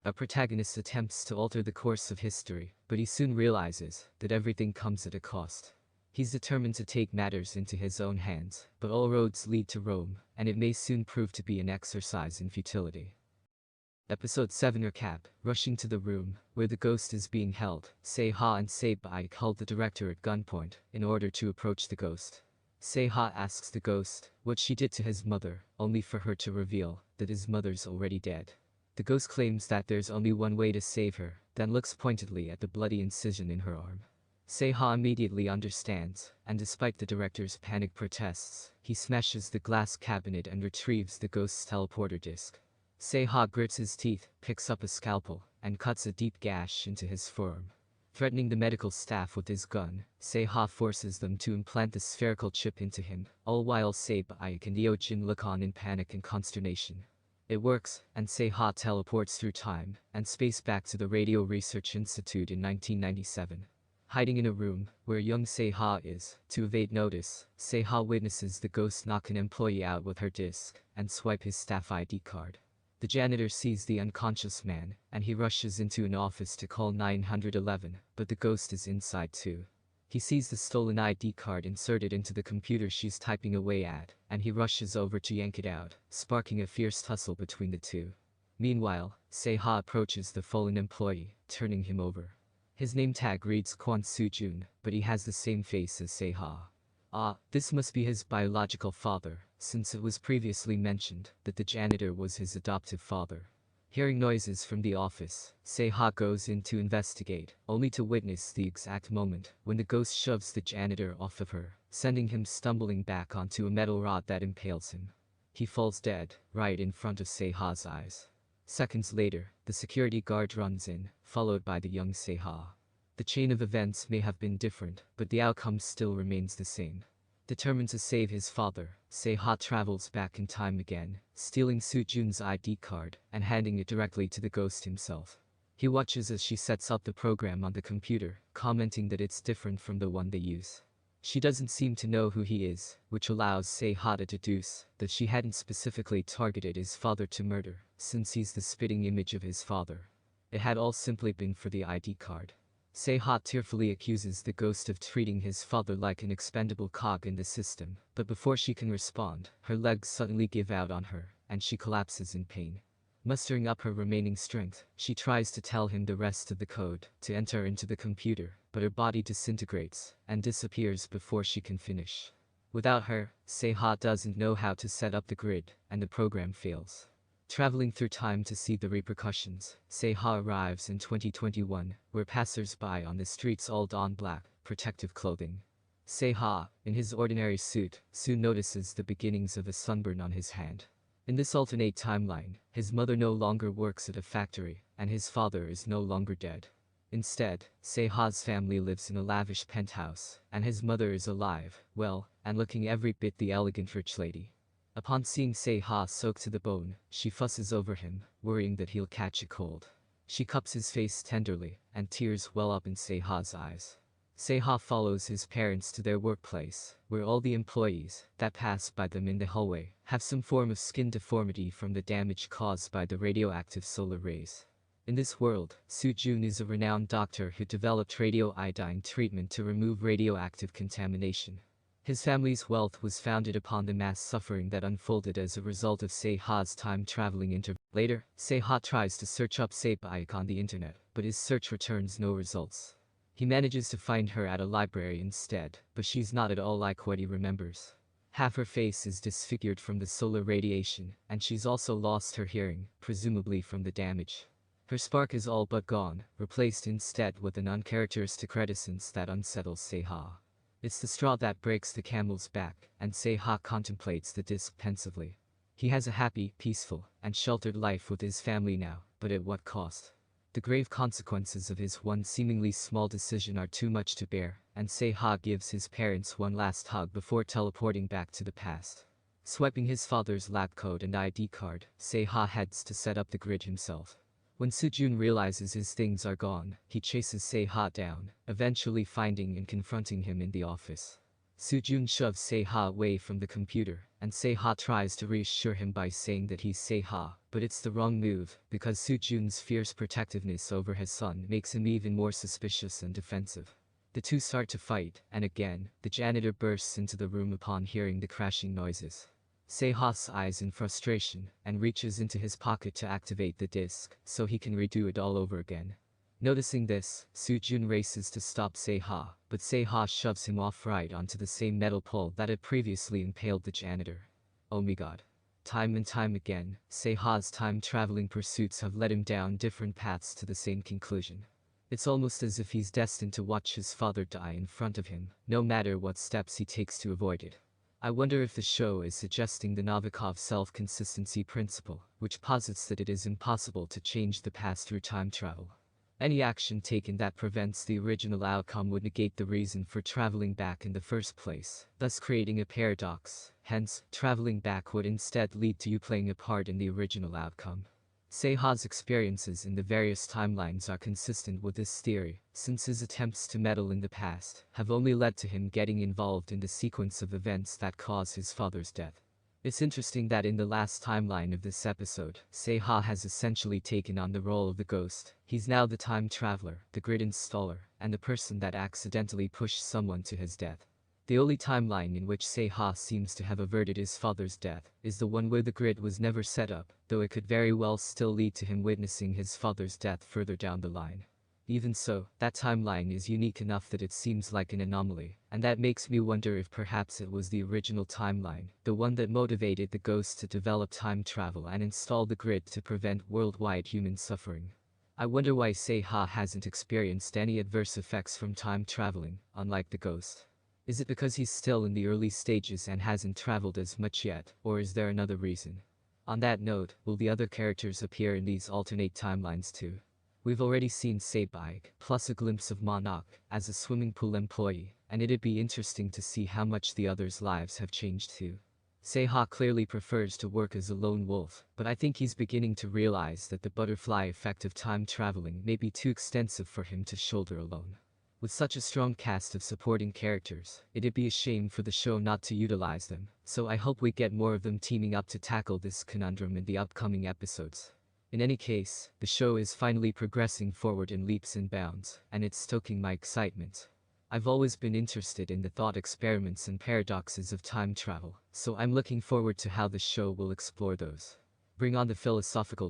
A protagonist attempts to alter the course of history, but he soon realizes that everything comes at a cost. He's determined to take matters into his own hands, but all roads lead to Rome, and it may soon prove to be an exercise in futility. Episode 7 Recap. Rushing to the room where the ghost is being held, Se-ha and Se-bai hold the director at gunpoint in order to approach the ghost. Se-ha asks the ghost what she did to his mother, only for her to reveal that his mother's already dead. The ghost claims that there's only one way to save her, then looks pointedly at the bloody incision in her arm. Se-ha immediately understands, and despite the director's panic protests, he smashes the glass cabinet and retrieves the ghost's teleporter disc. Se-ha grits his teeth, picks up a scalpel, and cuts a deep gash into his forearm. Threatening the medical staff with his gun, Se-ha forces them to implant the spherical chip into him, all while Se-bai and Yojin look on in panic and consternation. It works, and Se-ha teleports through time and space back to the Radio Research Institute in 1997. Hiding in a room where young Se-ha is, to evade notice, Se-ha witnesses the ghost knock an employee out with her disc and swipe his staff ID card. The janitor sees the unconscious man, and he rushes into an office to call 911, but the ghost is inside too. He sees the stolen ID card inserted into the computer she's typing away at, and he rushes over to yank it out, sparking a fierce tussle between the two. Meanwhile, Se-ha approaches the fallen employee, turning him over. His name tag reads Kwon Soo-jun, but he has the same face as Se-ha. This must be his biological father, since it was previously mentioned that the janitor was his adoptive father. Hearing noises from the office, Se-ha goes in to investigate, only to witness the exact moment when the ghost shoves the janitor off of her, sending him stumbling back onto a metal rod that impales him. He falls dead, right in front of Se-ha's eyes. Seconds later, the security guard runs in, followed by the young Se-ha. The chain of events may have been different, but the outcome still remains the same. Determined to save his father, Se-ha travels back in time again, stealing Soo-jun's ID card and handing it directly to the ghost himself. He watches as she sets up the program on the computer, commenting that it's different from the one they use. She doesn't seem to know who he is, which allows Se-ha to deduce that she hadn't specifically targeted his father to murder, since he's the spitting image of his father. It had all simply been for the ID card. Se-ha tearfully accuses the ghost of treating his father like an expendable cog in the system, but before she can respond, her legs suddenly give out on her, and she collapses in pain. Mustering up her remaining strength, she tries to tell him the rest of the code to enter into the computer, but her body disintegrates and disappears before she can finish. Without her, Se-ha doesn't know how to set up the grid, and the program fails. Traveling through time to see the repercussions, Se-ha arrives in 2021, where passers-by on the streets all don black, protective clothing. Se-ha, in his ordinary suit, soon notices the beginnings of a sunburn on his hand. In this alternate timeline, his mother no longer works at a factory, and his father is no longer dead. Instead, Se-ha's family lives in a lavish penthouse, and his mother is alive, well, and looking every bit the elegant rich lady. Upon seeing Se-ha soaked to the bone, she fusses over him, worrying that he'll catch a cold. She cups his face tenderly, and tears well up in Se-ha's eyes. Se-ha follows his parents to their workplace, where all the employees that pass by them in the hallway have some form of skin deformity from the damage caused by the radioactive solar rays. In this world, Soo-jun is a renowned doctor who developed radioiodine treatment to remove radioactive contamination. His family's wealth was founded upon the mass suffering that unfolded as a result of Se-ha's time-traveling Later, Se-ha tries to search up Se-bai on the internet, but his search returns no results. He manages to find her at a library instead, but she's not at all like what he remembers. Half her face is disfigured from the solar radiation, and she's also lost her hearing, presumably from the damage. Her spark is all but gone, replaced instead with an uncharacteristic reticence that unsettles Se-ha. It's the straw that breaks the camel's back, and Se-ha contemplates the disc pensively. He has a happy, peaceful, and sheltered life with his family now, but at what cost? The grave consequences of his one seemingly small decision are too much to bear, and Se-ha gives his parents one last hug before teleporting back to the past. Swiping his father's lab coat and ID card, Se-ha heads to set up the grid himself. When Soo-jun realizes his things are gone, he chases Se-ha down, eventually finding and confronting him in the office. Soo-jun shoves Se-ha away from the computer, and Seiha tries to reassure him by saying that he's Seiha, but it's the wrong move, because Sujun's fierce protectiveness over his son makes him even more suspicious and defensive. The two start to fight, and again, the janitor bursts into the room upon hearing the crashing noises. Seiha sighs in frustration, and reaches into his pocket to activate the disc, so he can redo it all over again. Noticing this, Sujun races to stop Seiha, but Seiha shoves him off right onto the same metal pole that had previously impaled the janitor. Oh my god. Time and time again, Seiha's time-traveling pursuits have led him down different paths to the same conclusion. It's almost as if he's destined to watch his father die in front of him, no matter what steps he takes to avoid it. I wonder if the show is suggesting the Novikov self-consistency principle, which posits that it is impossible to change the past through time travel. Any action taken that prevents the original outcome would negate the reason for traveling back in the first place, thus creating a paradox. Hence, traveling back would instead lead to you playing a part in the original outcome. Seiha's experiences in the various timelines are consistent with this theory, since his attempts to meddle in the past have only led to him getting involved in the sequence of events that cause his father's death. It's interesting that in the last timeline of this episode, Seiha has essentially taken on the role of the ghost. He's now the time traveler, the grid installer, and the person that accidentally pushed someone to his death. The only timeline in which Seiha seems to have averted his father's death is the one where the grid was never set up, though it could very well still lead to him witnessing his father's death further down the line. Even so, that timeline is unique enough that it seems like an anomaly, and that makes me wonder if perhaps it was the original timeline, the one that motivated the ghost to develop time travel and install the grid to prevent worldwide human suffering. I wonder why Seiha hasn't experienced any adverse effects from time traveling, unlike the ghost. Is it because he's still in the early stages and hasn't traveled as much yet, or is there another reason? On that note, will the other characters appear in these alternate timelines too? We've already seen Seibike, plus a glimpse of Monok, as a swimming pool employee, and it'd be interesting to see how much the others' lives have changed too. Seiha clearly prefers to work as a lone wolf, but I think he's beginning to realize that the butterfly effect of time traveling may be too extensive for him to shoulder alone. With such a strong cast of supporting characters, it'd be a shame for the show not to utilize them, so I hope we get more of them teaming up to tackle this conundrum in the upcoming episodes. In any case, the show is finally progressing forward in leaps and bounds, and it's stoking my excitement. I've always been interested in the thought experiments and paradoxes of time travel, so I'm looking forward to how the show will explore those. Bring on the philosophical